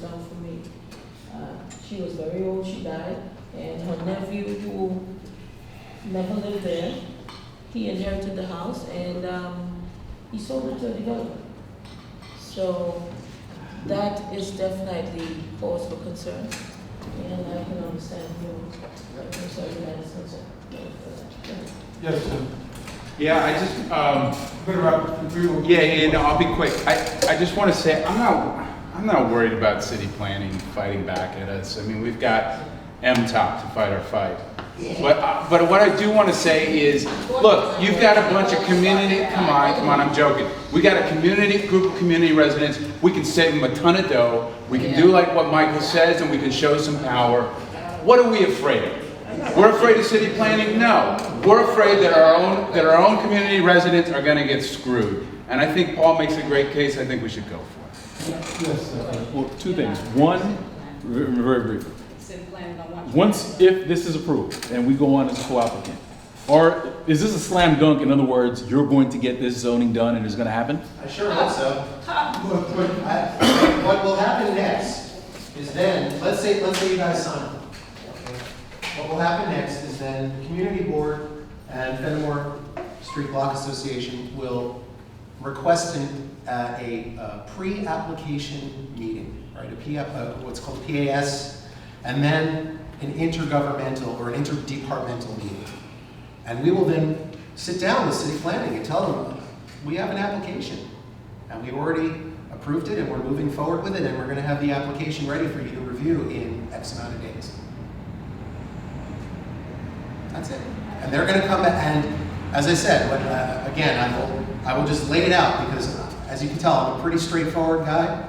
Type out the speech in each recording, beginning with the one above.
done for me. She was very old, she died, and her nephew, who never lived there, he inherited the house, and he sold it to a developer. So that is definitely cause for concern, and I can understand your concern in that sense. Yes, sir. Yeah, I just, no, I'll be quick. I just want to say, I'm not worried about city planning fighting back at us. I mean, we've got MTOP to fight our fight. But what I do want to say is, look, you've got a bunch of community, come on, I'm joking. We got a group of community residents. We can save them a ton of dough. We can do like what Michael says, and we can show some power. What are we afraid of? We're afraid of city planning? No. We're afraid that our own community residents are going to get screwed. And I think Paul makes a great case. I think we should go for it. Yes, sir. Well, two things. One, very briefly. Once, if this is approved and we go on as a co-applicant, or is this a slam dunk? In other words, you're going to get this zoning done and it's going to happen? I sure hope so. What will happen next is then, let's say you guys sign it. What will happen next is then the community board and Fenimore Street Block Association will request a pre-application meeting, right? What's called PAS, and then an intergovernmental or an interdepartmental meeting. And we will then sit down with city planning and tell them, we have an application, and we've already approved it, and we're moving forward with it, and we're going to have the application ready for you to review in X amount of days. That's it. And they're going to come back, and as I said, again, I will just lay it out because, as you can tell, I'm a pretty straightforward guy.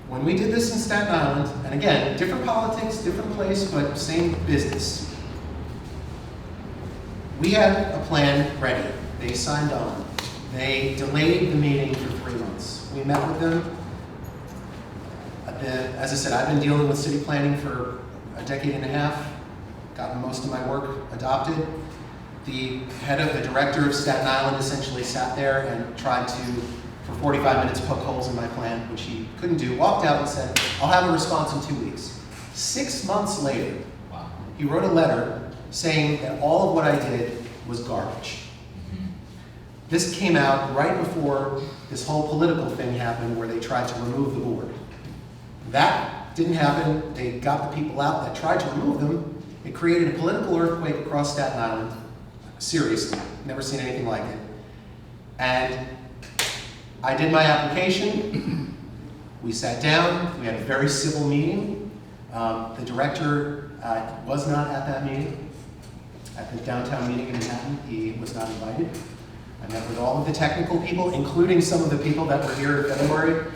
When we did this in Staten Island, and again, different politics, different place, but same business. We had a plan ready. They signed on. They delayed the meeting for 3 months. We met with them. As I said, I've been dealing with city planning for a decade and a half. Gotten most of my work adopted. The director of Staten Island essentially sat there and tried to, for 45 minutes, poke holes in my plan, which he couldn't do. Walked out and said, I'll have a response in 2 weeks. 6 months later, he wrote a letter saying that all of what I did was garbage. This came out right before this whole political thing happened where they tried to remove the board. That didn't happen. They got the people out that tried to remove them. It created a political earthquake across Staten Island. Seriously, never seen anything like it. And I did my application. We sat down. We had a very civil meeting. The director was not at that meeting. At the downtown meeting in Manhattan, he was not invited. I met with all of the technical people, including some of the people that were here in February,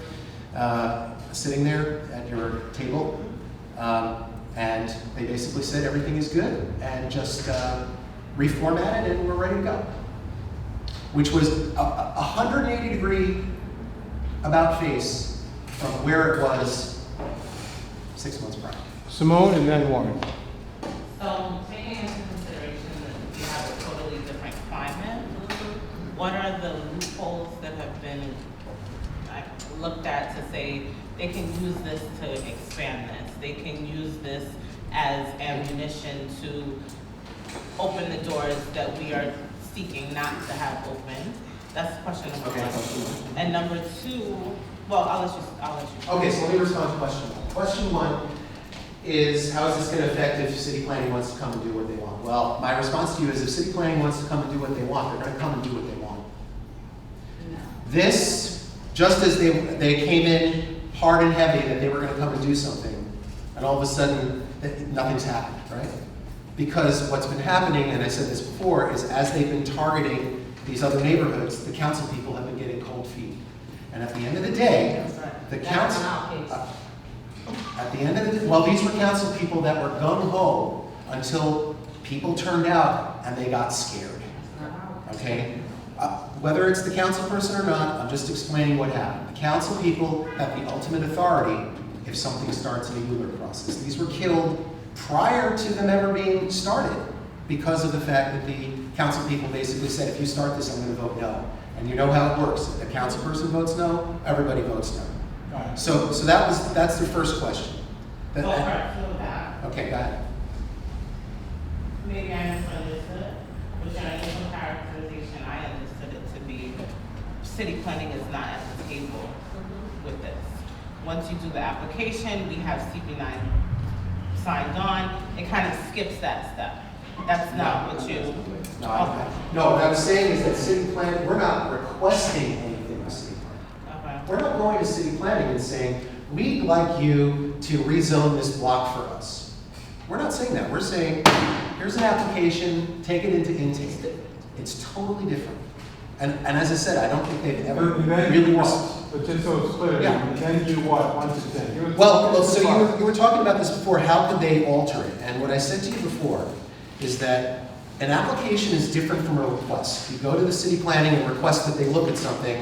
sitting there at your table. And they basically said everything is good and just reformat it and we're ready to go. Which was a 180-degree about face from where it was 6 months prior. Simone and then Warren. So taking into consideration that you have a totally different climate, what are the loopholes that have been looked at to say they can use this to expand this? They can use this as ammunition to open the doors that we are seeking not to have open. That's question number one. And number two, well, I'll let you. Okay, so let me respond to question one. Question one is, how is this going to affect if city planning wants to come and do what they want? Well, my response to you is, if city planning wants to come and do what they want, they're going to come and do what they want. No. This, just as they came in hard and heavy that they were going to come and do something, and all of a sudden, nothing's happened, right? Because what's been happening, and I said this before, is as they've been targeting these other neighborhoods, the council people have been getting cold feet. And at the end of the day, the council, at the end of the day, well, these were council people that were gung-ho until people turned out and they got scared, okay? Whether it's the council person or not, I'm just explaining what happened. The council people have the ultimate authority if something starts in the ULURP process. These were killed prior to them ever being started because of the fact that the council people basically said, if you start this, I'm going to vote no. And you know how it works. If the council person votes no, everybody votes no. So that's the first question. So, all right, so that, Okay, go ahead. maybe I misunderstood, but your initial characterization, I understood it to be, city planning is not at the table with this. Once you do the application, we have CP9 signed on, it kind of skips that step. That's not what you. No, what I was saying is that city planning, we're not requesting anything of city planning. Okay. We're not going to city planning and saying, we'd like you to rezone this block for us. We're not saying that. We're saying, here's an application, take it into intake. It's totally different. And as I said, I don't think they've ever really. But just so it's clear, Yeah. then you what, 1 to 10? Well, so you were talking about this before, how could they alter it? And what I said to you before is that an application is different from a request. You go to the city planning and request that they look at something,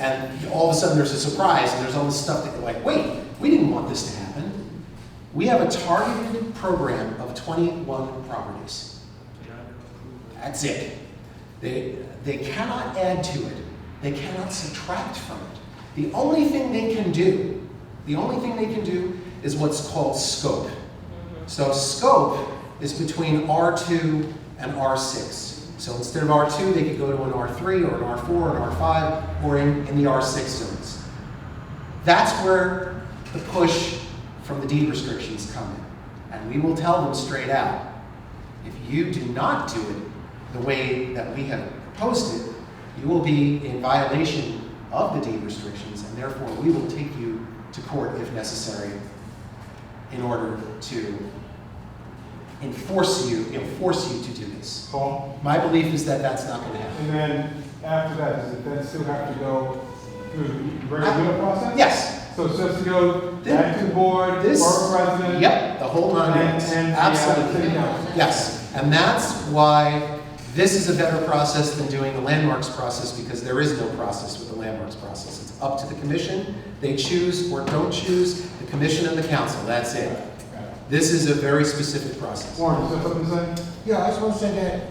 and all of a sudden there's a surprise and there's all this stuff that you're like, wait, we didn't want this to happen. We have a targeted program of 21 properties. That's it. They cannot add to it. They cannot subtract from it. The only thing they can do is what's called scope. So scope is between R2 and R6. So instead of R2, they could go to an R3 or an R4 or an R5 or in the R6 zones. That's where the push from the deed restrictions come in. And we will tell them straight out, if you do not do it the way that we have proposed it, you will be in violation of the deed restrictions, and therefore we will take you to court if necessary in order to enforce you to do this. Paul? My belief is that that's not going to happen. And then after that, does it then still have to go through the regular process? Yes. So it's just to go back to the board, This, borough president? yep, the whole nine yards. And Absolutely. city council. Yes, and that's why this is a better process than doing the landmarks process, because there is no process with the landmarks process. It's up to the commission. They choose or don't choose, the commission and the council, that's it. This is a very specific process. Warren, is there something to say? Yeah, I just want to say that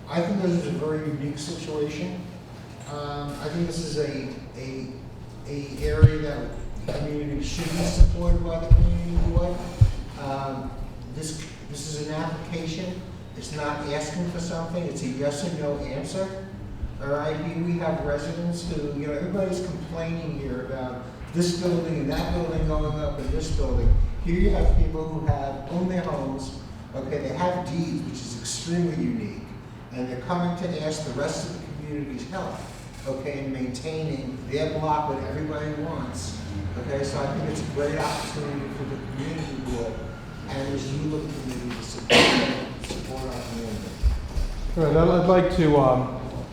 I think this is a very unique situation. I think this is a area that the community should be supported by the community board. This is an application. It's not asking for something. It's a yes or no answer. All right, we have residents who, everybody's complaining here about this building and that building going up and this building. Here you have people who own their homes, okay, they have deeds, which is extremely unique, and they're coming to ask the rest of the community's help, okay, in maintaining their block what everybody wants, okay, so I think it's a great opportunity for the community board and the ULURP community to support our community. All right, I'd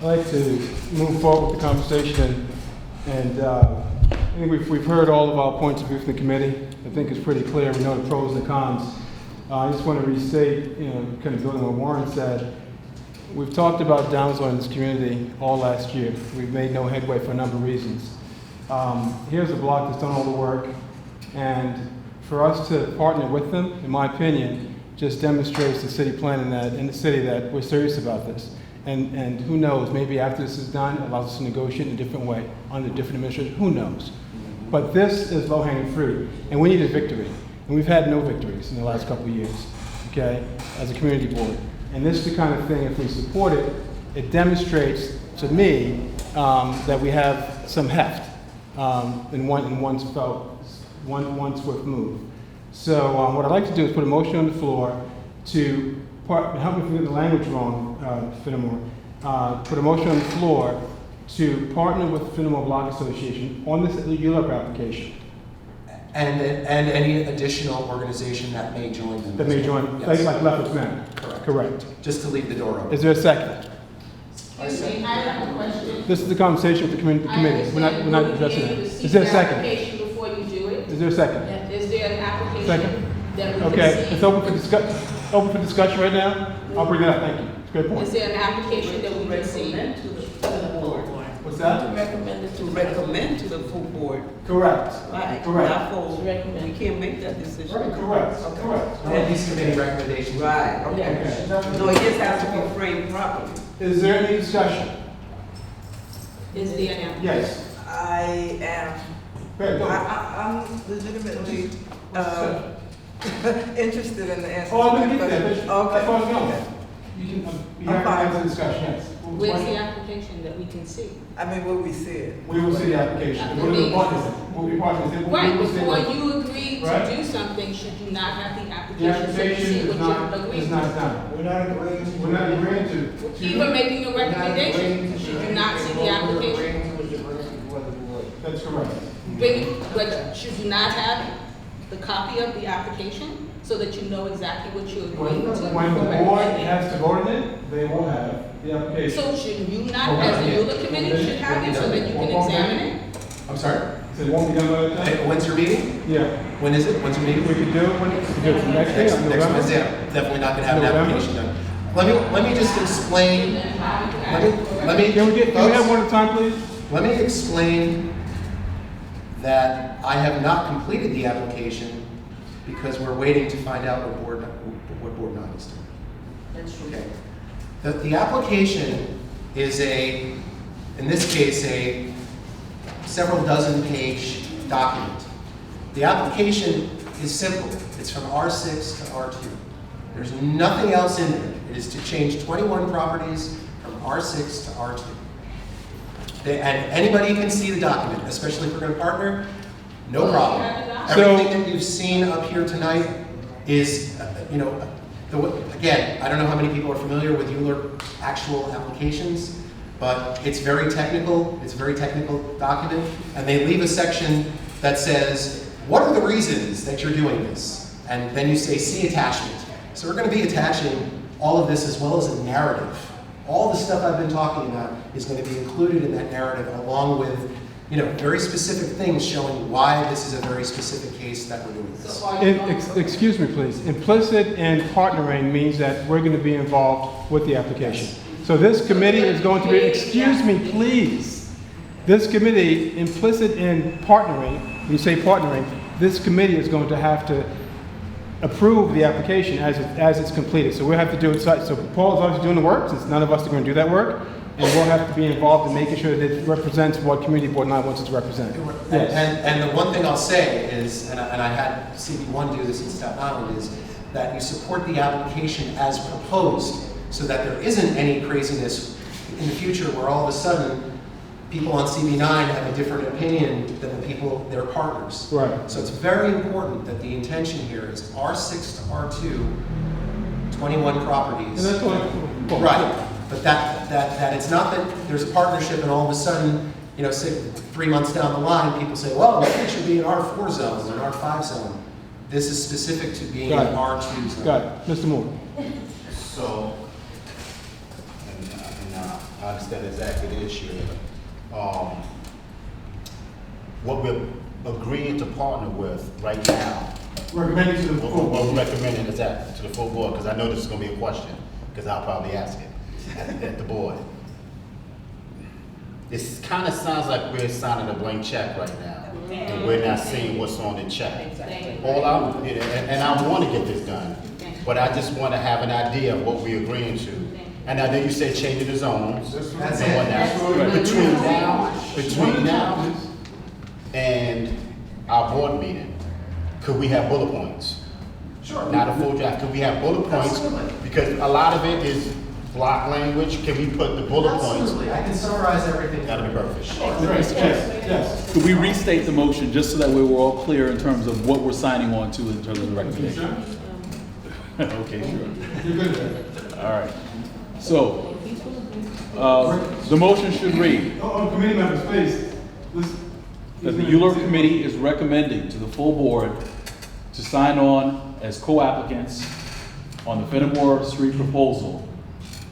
like to move forward with the conversation, and I think we've heard all of our points of view from the committee. I think it's pretty clear. We know the pros and the cons. I just want to restate, kind of building on what Warren said. We've talked about downzoning in this community all last year. We've made no headway for a number of reasons. Here's a block that's done all the work, and for us to partner with them, in my opinion, just demonstrates the city planning that in the city that we're serious about this. And who knows, maybe after this is done, it allows us to negotiate in a different way under different administration, who knows. But this is low-hanging fruit, and we need a victory. And we've had no victories in the last couple of years, okay, as a community board. And this is the kind of thing, if we support it, it demonstrates to me that we have some heft in one swift move. So what I'd like to do is put a motion on the floor to help me if I get the language wrong, Finnemore. Put a motion on the floor to partner with the Finnemore Block Association on this ULURP application. And any additional organization that may join them. That may join, Yes. like Lefferts Men. Correct. Just to leave the door open. Is there a second? Excuse me, I have a question. This is the conversation with the committee. We're not addressing it. Is there a second? Application before you do it? Is there a second? Is there an application Second. that we Okay, can see? it's open for discussion right now. I'll bring it up, thank you. It's a good point. Is there an application that we can see? What's that? Recommended To recommend to the full board. Correct. Right. Correct. Not for, Recommend. we can't make that decision. Right, correct, correct. All these committee recommendations. Right, okay. No, it just has to be framed properly. Is there any discussion? Is there an application? Yes. I am Go ahead, go ahead. I'm legitimately, interested in the answer. Oh, I'm gonna to get that there, question. but that's Okay. what I was going. You can, you I'm have fine. to have the discussion, yes. Where's the application that we can see? I mean, what we said. We will see the application. What are the partners? What are the partners? Right, We will see before the- you agree Right. to do something, should you not have the The application so you application see is what not, you're is agreeing not to? done. We're not agreeing to. We're not agreeing to. Even making a recommendation, should you not see the application? That's correct. But should you not have the copy of the application so that you know exactly what you're agreeing to? When the board has to vote on it, they will have the application. So should you not, as a ULURP committee, should have it so that you can examine it? I'm sorry? So it won't be done by the time? Hey, when's your meeting? Yeah. When is it? When's your meeting? We could do it when it's, do it next day, Next November. Wednesday, I'm definitely not gonna have an November? application done. Let me just explain, let me. Can we folks, have one at a time, please? Let me explain that I have not completed the application because we're waiting to find out what board 9 is doing. That's true. Okay. The application is in this case, a several dozen page document. The application is simple. It's from R6 to R2. There's nothing else in there. It is to change 21 properties from R6 to R2. And anybody can see the document, especially if we're going to partner, no problem. Everything that you've seen up here tonight is, again, I don't know how many people are familiar with ULURP actual applications, but it's very technical. It's a very technical document, and they leave a section that says, what are the reasons that you're doing this? And then you say, see attachment. So we're going to be attaching all of this as well as a narrative. All the stuff I've been talking about is going to be included in that narrative along with, very specific things showing why this is a very specific case that we're doing this. Excuse me, please. Implicit in partnering means that we're going to be involved with the application. So this committee is going to be, excuse me, please. This committee, implicit in partnering, when you say partnering, this committee is going to have to approve the application as it's completed. So we'll have to do it, so Paul is obviously doing the work, since none of us are going to do that work, and we'll have to be involved in making sure that it represents what Community Board 9 wants it to represent. Yes. And the one thing I'll say is, and I had CB1 do this in Staten Island, is that you support the application as proposed so that there isn't any craziness in the future where all of a sudden people on CB9 have a different opinion than the people, their partners. Right. So it's very important that the intention here is R6 to R2, 21 properties. And that's what, Right, but that it's not that there's a partnership and all of a sudden, say 3 months down the line, people say, well, maybe it should be an R4 zone, an R5 zone. This is specific to being an R2 zone. got it. Mr. Moore. So, I understand exactly the issue. What we're agreeing to partner with right now, Recommending to the full what board. we're recommending is that to the full board, because I know this is going to be a question, because I'll probably ask it at the board. It kind of sounds like we're signing a blank check right now, and we're not seeing what's on the check. All and I want to get this done, but I just want to have an idea of what we're agreeing to. And I know you said changing the zones. That's and whatnot. Between now and our board meeting, could we have bullet points? Sure. Not a full draft. Could we have bullet points? Absolutely. Because a lot of it is block language. Can we put the bullet points? Absolutely, I can summarize everything. That'll be perfect. Yes. Could we restate the motion just so that way we're all clear in terms of what we're signing on to in terms of the recommendation? Okay, sure. You're good at that. All right. So, the motion should read Committee members, please. that the ULURP committee is recommending to the full board to sign on as co-applicants on the Fenimore Street proposal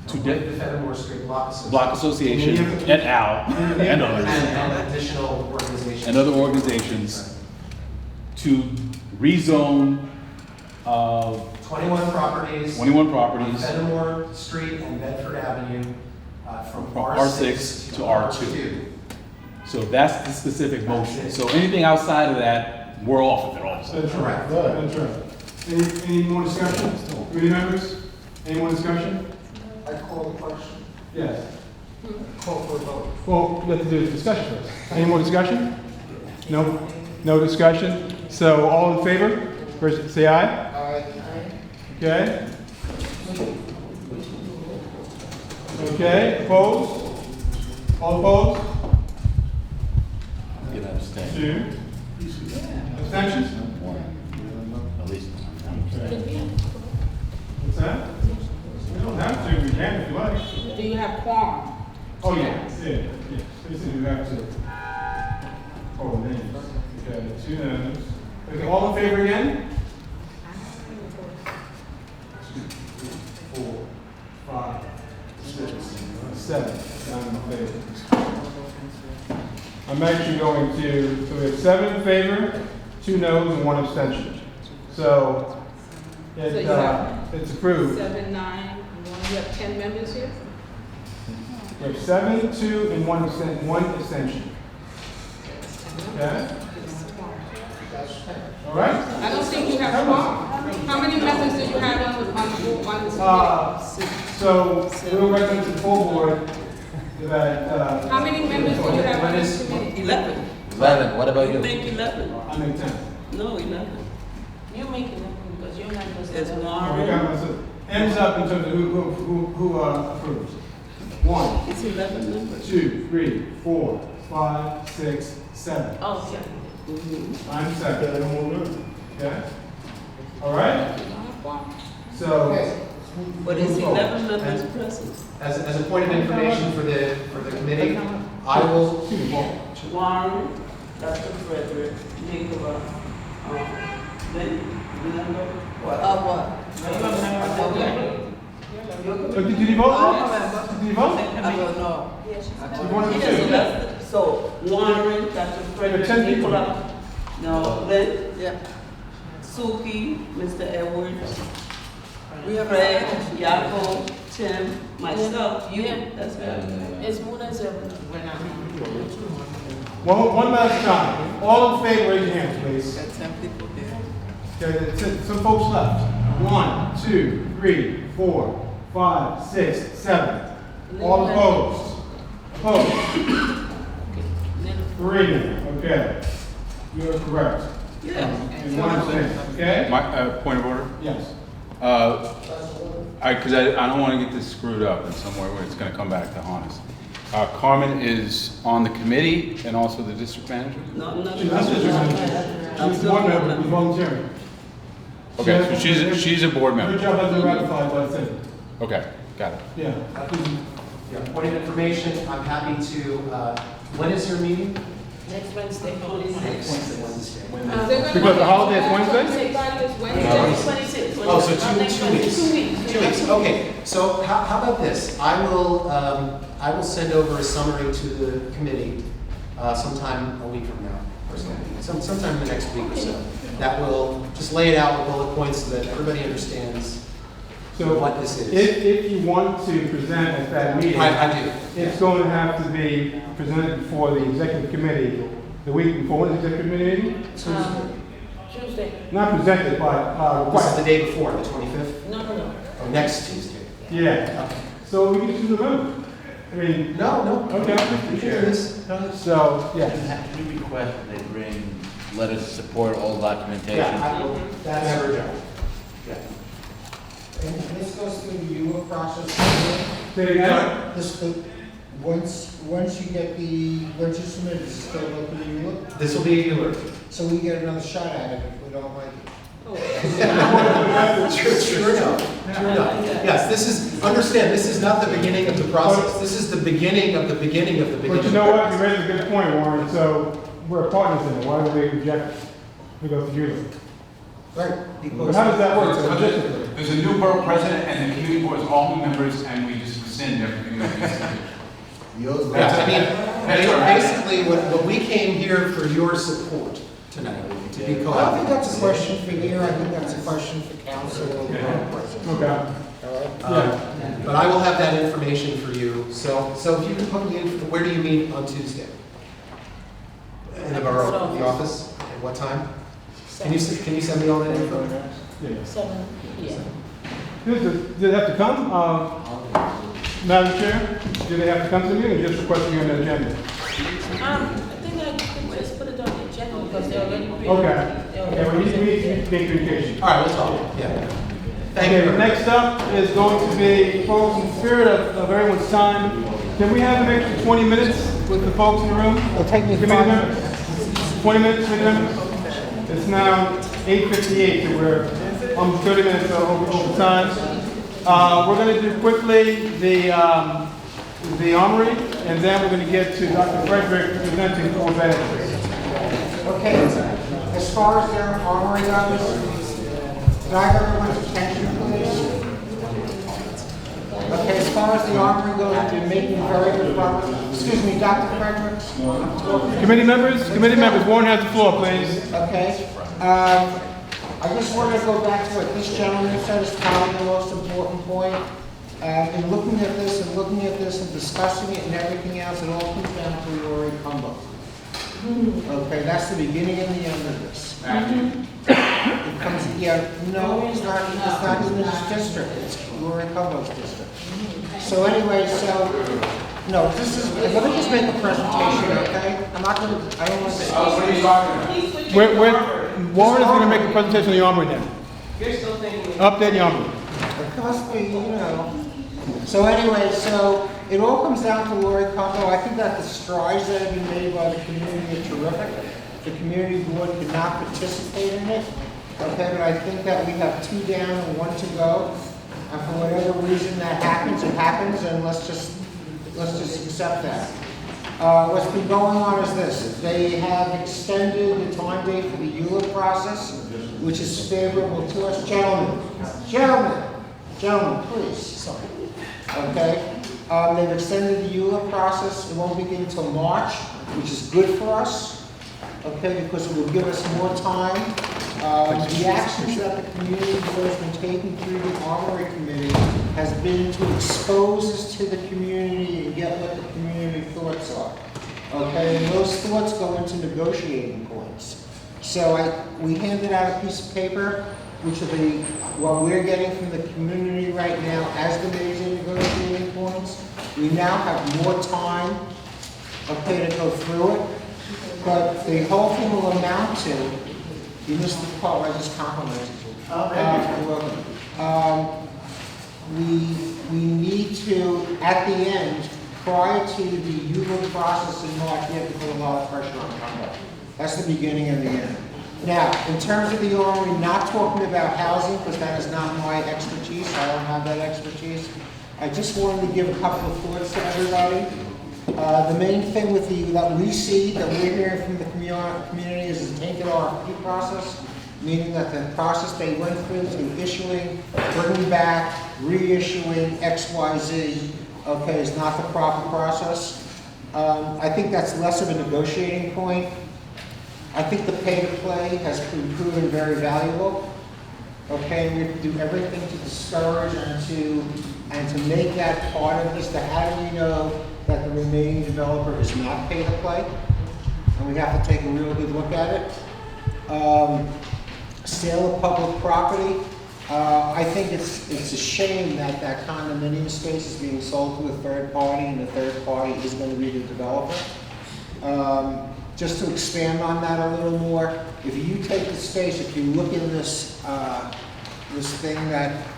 to The Fenimore Street Block Block Association et al. And others. And additional organizations. And other organizations to rezone 21 properties. 21 properties on Fenimore Street and Bedford Avenue from from R6 to R2. So that's the specific motion. So anything outside of that, we're off of it all of a sudden. That's right. That's right. Any more discussion? Committee members? Any more discussion? I call the question. Yes. Call for a vote. Well, we have to do the discussion first. Any more discussion? No, no discussion? So all in favor? First, say aye. Okay. Okay, opposed? All opposed? You know, abstain. 2. Abstentions? At least. What's that? We don't have to, we can if you like. Do you have quorum? Oh, yeah, yeah. Basically, you have to. Oh, names. Okay, 2 names. Okay, all in favor again? 2, 3, 4, 5, 6, 7. 9 in favor. I'm actually going to, so we have 7 in favor, 2 noes, and 1 abstention. So, So you have it's approved. 7, 9, 1, you have 10 members here? We have 7, 2, and 1 abstention. Okay? All right? I don't think you have quorum. How many members do you have on the board, on this committee? So, we'll recommend to the full board that, How many members do you have on this committee? 11. 11, what about you? Make 11. I make 10. No, 11. You make it because you're not just. It's We Warren. got myself. Ends up in terms of who approves. 1, It's 11 members. 2, 3, 4, 5, 6, 7. Oh, yeah. I'm 7. Okay? All right? So, But it's 11 members present. As a point of information for the committee, I will, Warren, Dr. Frederick, Nicola, then, remember? What? did you vote? Did you vote? I don't know. You wanted to? So, Warren, Dr. Frederick, 10 people. Nicola, no, Lynn, Yeah. Suki, Mr. Edwards, Fred, Yaco, Tim, myself, you, that's me. It's more than 7. We're not. One last time. All in favor, raise your hands, please. Got 10 people there. Okay, that's it. Some folks left. 1, 2, 3, 4, 5, 6, 7. All opposed? Opposed? 3. Okay. You're correct. Yeah. And 1 abstain. Okay? My, point of order? Yes. Because I don't want to get this screwed up in some way where it's going to come back to haunt us. Carmen is on the committee and also the district manager? No, I'm not. She's not just she's a board member who's volunteering. Okay, so she's a board Her member. job has been ratified by the city. Okay, got it. Yeah. point of information, I'm happy to, when is your meeting? Next Wednesday. Wednesday. Because the holiday is Wednesday? Everybody is Wednesday. Wednesday, 26. Oh, so two weeks. 2 weeks. 2 weeks, okay. So how about this? I will send over a summary to the committee sometime a week from now, or sometime in the next week or so. That will just lay it out with bullet points so that everybody understands what this is. If you want to present at that meeting, I do. it's going to have to be presented before the executive committee the week before the executive committee meeting. Tuesday. Not presented, but This is the requested. day before, the 25th, No. or next Tuesday. Yeah. Okay. So we can just November. I mean, No. okay. We can do this. So, yes. Can you request that they bring letters of support, all documentation? Yeah, I will, that's her job. Yeah. And this goes through the ULURP process. Say it again? Once you submit it, does it still go through the ULURP? This will be a ULURP. So we get another shot at it if we don't like it. True enough. Yes, understand, this is not the beginning of the process. This is the beginning of the beginning of the beginning. But you know what? You raised a good point, Warren. So we're partners in it. Why would we reject it? We go to you. Right. But how does that work? Logistically? There's a new borough president and the community board is all new members and we just rescind everything that we said. Yeah, I mean, basically, what we came here for your support tonight, to be I don't clear. think that's a question for here, I think that's a question for council or the president. Okay. All right? But I will have that information for you. So if you can put me in, where do you meet on Tuesday? In the borough, the office? At what time? Can you send me all that info? Yeah. 7 p.m. Did it have to come? Madam Chair, do they have to come to me or just requesting on the agenda? I think I could just put it on the agenda. they're already paid. Okay. They're Okay, already we need paid. to make communication. All right, let's talk, yeah. Thank Okay, you. next up is going to be, folks, in spirit of everyone's time, can we have an extra 20 minutes with the folks in the room? It'll take me Committee 5 members? 20 minutes, committee members? It's now 8:58, so we're 30 minutes over time. We're going to do quickly the Armory, and then we're going to get to Dr. Frederick presenting for benefits. Okay, as far as their armory goes, can I have everyone's attention, please? Okay, as far as the armory goes, you're making very good progress. Excuse me, Dr. Fredericks? Committee members, Warren has the floor, please. Okay. I just want to go back to what this gentleman said is probably the most important point. In looking at this and discussing it and everything else, it all comes down to your combo. Okay, that's the beginning and the end of this. It comes, no, it's not in this district, it's Lori Cumbo's district. So anyway, no, this is, let me just make a presentation, okay? I don't want to. What are you talking about? Warren is going to make a presentation on the Armory now. Update the Armory. It costs me, So anyway, so it all comes down to Lori Cumbo. I think that the strides that have been made by the community are terrific. The community board could not participate in it, okay, but I think that we have 2 down and 1 to go. And for whatever reason that happens, it happens, and let's just accept that. What's been going on is this. They have extended the time date for the ULURP process, which is favorable to us. Gentlemen, please. Okay? They've extended the ULURP process. It won't begin until March, which is good for us, okay, because it will give us more time. The actions that the community board has been taking through the Armory Committee has been to expose us to the community and get what the community thoughts are. Okay, and those thoughts go into negotiating points. So we handed out a piece of paper, which will be what we're getting from the community right now as the major negotiating points. We now have more time, okay, to go through it. But the whole thing will amount to, you missed the part where I just complimented you. You're welcome. We need to, at the end, prior to the ULURP process in March, we have to put a lot of pressure on Congo. That's the beginning and the end. Now, in terms of the Armory, not talking about housing, because that is not my expertise. I don't have that expertise. I just wanted to give a couple of thoughts to everybody. The main thing that we see, that we're hearing from the community is a tainted RFP process, meaning that the process they went through to issuing, bringing back, reissuing XYZ, okay, is not the proper process. I think that's less of a negotiating point. I think the pay-to-play has been proven very valuable. Okay, we have to do everything to discourage and to make that part of this. How do we know that the remaining developer is not pay-to-play? And we have to take a real good look at it. Sale of public property. I think it's a shame that that condominium space is being sold to a third party, and the third party is going to be the developer. Just to expand on that a little more, if you take the space, if you look in this thing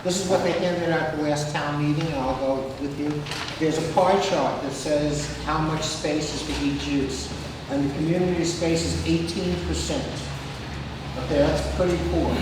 this is what they handed out the last town meeting, and I'll go with you. There's a pie chart that says how much space is for each use, and the community space is 18%. Okay, that's pretty poor.